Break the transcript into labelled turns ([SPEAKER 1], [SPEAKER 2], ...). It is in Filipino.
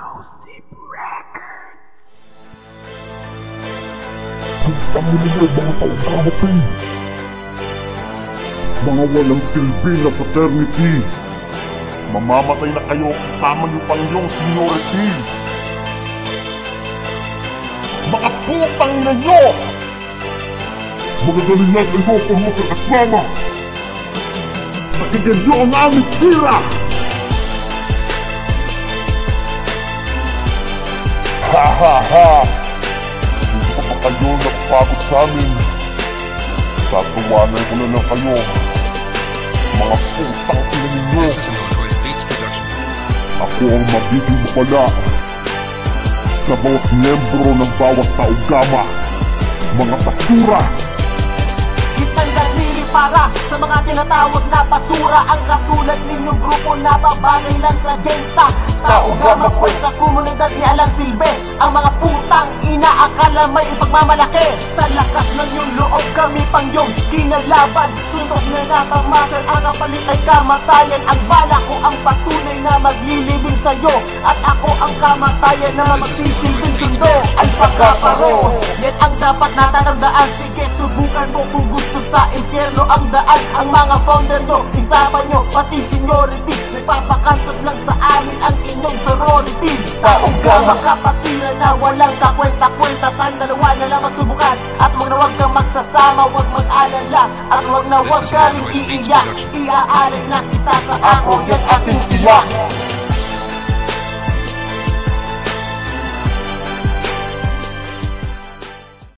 [SPEAKER 1] Explosive Records.
[SPEAKER 2] Ang tango ninyo mga taong-kamatay, mga walang silbi na fraternity, mamamatay na kayo kasama niyo pang iyong seniority. Mga putang na nyo! Magagaling na kayo kung magkakasama. Pakinggan nyo ang aming tira! Ha ha ha! Hindi ko pa kayo napapagod sa amin. Tatawanan ko na lang kayo. Mga putang ina ninyo. Ako ang magiging bala sa bawat miyembro ng bawat taong-gama. Mga basura!
[SPEAKER 1] Isang daliri para sa mga tinatawag na basura. Ang katulad ninyong grupo na babagay lang sa gangsta. Taong-gama ko sa komunidad ni alang silbi. Ang mga putang inaakala may ipagmamalaki. Sa lakas ng iyong loob kami pang iyong kinalaban. Sunod na natamasan ang kapalit ay kamatayan. Ang bala ko ang patunay na maglilibing sa'yo. At ako ang kamatayan na magsisilbing sundo. Ang pagkaparo, yan ang dapat natatandaan. Sige, subukan mo kung gusto sa impyerno ang daan. Ang mga founder nyo, isama nyo, pati seniority. Nagpapakantot lang sa amin ang inyong sorority. Taong-gama kapatiran na walang kakwenta-kwenta. Dalawa na lang masubukan. At huwag na huwag kang magsasama, huwag mag-alala. At huwag na huwag ka rin iiyak. Iaalay na kita sa ako, yan aking siya.